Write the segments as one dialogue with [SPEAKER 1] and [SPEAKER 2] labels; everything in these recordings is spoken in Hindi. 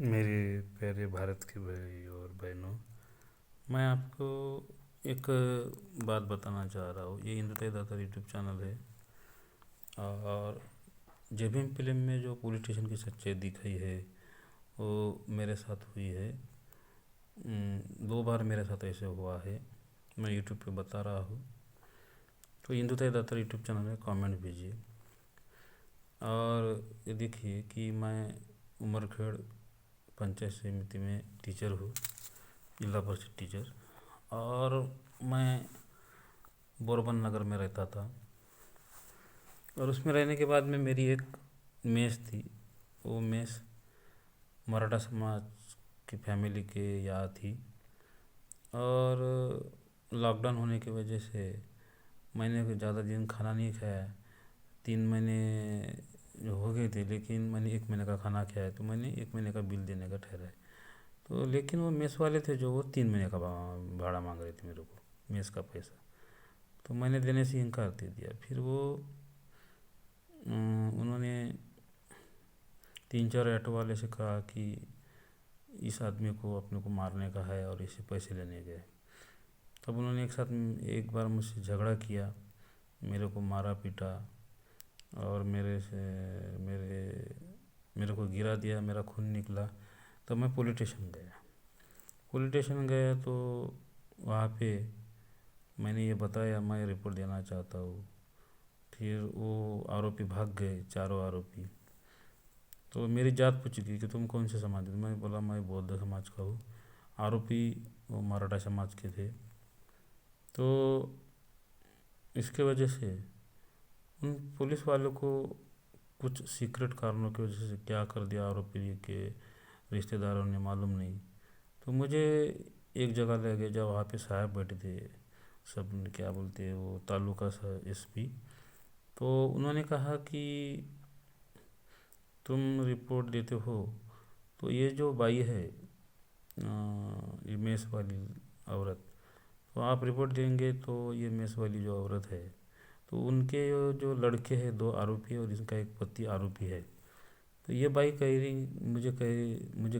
[SPEAKER 1] मेरे प्यारे भारत के भाई और बहनों, मैं आपको एक बात बताना चाह रहा हूँ। ये हिंदू दाता यूट्यूब चैनल है। और जेबीएम फिल्म में जो पुलिस स्टेशन की सच्चाई दिखाई है वो मेरे साथ हुई है। 2 बार मेरे साथ ऐसे हुआ है। मैं यूट्यूब पे बता रहा हूँ। तो हिंदू दाता यूट्यूब चैनल में कमेंट भेजिए। और ये देखिए कि मैं उमरखेड़ पंचायत समिति में टीचर हूँ, जिला परिषद टीचर। और मैं बोरबन नगर में रहता था। और उसमें रहने के बाद में मेरी एक मेस थी। वो मेस मराठा समाज की फैमिली के यहाँ थी। और लॉकडाउन होने की वजह से मैंने ज़्यादा दिन खाना नहीं खाया। 3 महीने जो हो गए थे, लेकिन मैंने 1 महीने का खाना खाया, तो मैंने 1 महीने का बिल देने का ठहराया। तो लेकिन वो मेस वाले थे जो वो 3 महीने का भाड़ा मांग रहे थे मेरे को, मेस का पैसा। तो मैंने देने से इनकार दे दिया। फिर वो उन्होंने 3-4 ऑटो वाले से कहा कि इस आदमी को अपने को मारने का है और इसे पैसे लेने गए। तब उन्होंने एक साथ एक बार मुझसे झगड़ा किया, मेरे को मारा पीटा और मेरे मेरे को गिरा दिया, मेरा खून निकला। तब मैं पुलिस स्टेशन गया तो वहाँ पे मैंने ये बताया मैं रिपोर्ट देना चाहता हूँ। फिर वो आरोपी भाग गए, चारों आरोपी। तो मेरी जात पूछी कि तुम कौन से समाज के? मैं बोला मैं बौद्ध समाज का हूँ। आरोपी वो मराठा समाज के थे। तो इसके वजह से उन पुलिस वालों को कुछ सीक्रेट कारणों की वजह से क्या कर दिया आरोपी के रिश्तेदारों ने, मालूम नहीं। तो मुझे एक जगह ले गए जब वहाँ पे साहब बैठे थे, सब क्या बोलते हैं वो तालुका सा एसपी। तो उन्होंने कहा कि तुम रिपोर्ट देते हो तो ये जो बाई है, ये मेस वाली औरत, तो आप रिपोर्ट देंगे तो ये मेस वाली जो औरत है, तो उनके जो लड़के हैं 2 आरोपी है और इसका एक पति आरोपी है। तो ये बाई कह रही, मुझे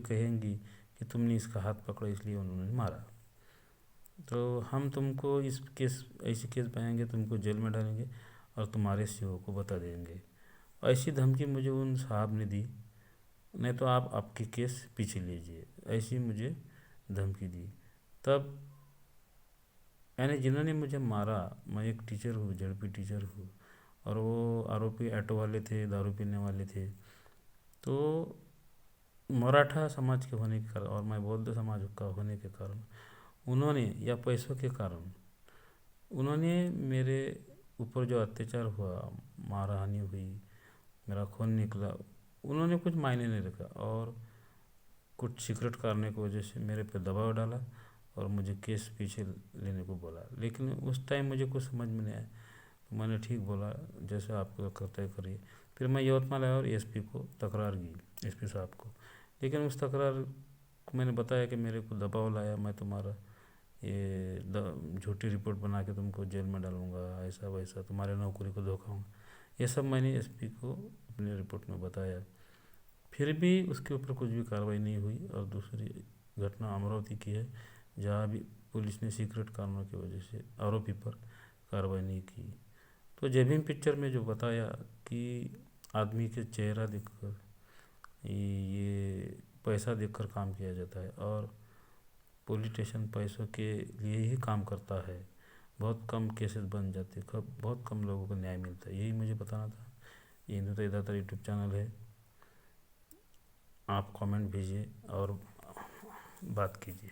[SPEAKER 1] कहेंगी कि तुमने इसका हाथ पकड़ा इसलिए उन्होंने मारा। तो हम तुमको इस केस ऐसी केस पाएंगे, तुमको जेल में डालेंगे और तुम्हारे सीओ को बता देंगे। ऐसी धमकी मुझे उन साहब ने दी। नहीं तो आप आपकी केस पीछे लीजिए, ऐसी मुझे धमकी दी। तब यानी जिन्होंने मुझे मारा, मैं एक टीचर हूँ, जेडपी टीचर हूँ, और वो आरोपी ऑटो वाले थे, दारू पीने वाले थे। तो मराठा समाज के होने के कारण और मैं बौद्ध समाज का होने के कारण उन्होंने, या पैसों के कारण उन्होंने मेरे ऊपर जो अत्याचार हुआ, मारहानि हुई, मेरा खून निकला, उन्होंने कुछ मायने नहीं रखा और कुछ सीक्रेट करने की वजह से मेरे पे दबाव डाला और मुझे केस पीछे लेने को बोला। लेकिन उस टाइम मुझे कुछ समझ में नहीं आया। तो मैंने ठीक बोला, जैसे आपको करते करिए। फिर मैं यवतमाल आया और एसपी को तकरार की, एसपी साहब को। लेकिन उस तकरार को मैंने बताया कि मेरे को दबाव लाया, मैं तुम्हारा ये झूठी रिपोर्ट बना के तुमको जेल में डालूंगा, ऐसा वैसा, तुम्हारे नौकरी को धोखा हूँ, ये सब मैंने एसपी को अपनी रिपोर्ट में बताया। फिर भी उसके ऊपर कुछ भी कार्रवाई नहीं हुई। और दूसरी घटना अमरावती की है, जहाँ भी पुलिस ने सीक्रेट कारणों की वजह से आरोपी पर कार्रवाई नहीं की। तो जय भीम पिक्चर में जो बताया कि आदमी के चेहरा देखकर ये पैसा देखकर काम किया जाता है और पुलिस स्टेशन पैसों के लिए ही काम करता है। बहुत कम केसेस बन जाते, बहुत कम लोगों को न्याय मिलता है। यही मुझे बताना था। ये हिंदू दाता यूट्यूब चैनल है। आप कमेंट भेजिए और बात कीजिए।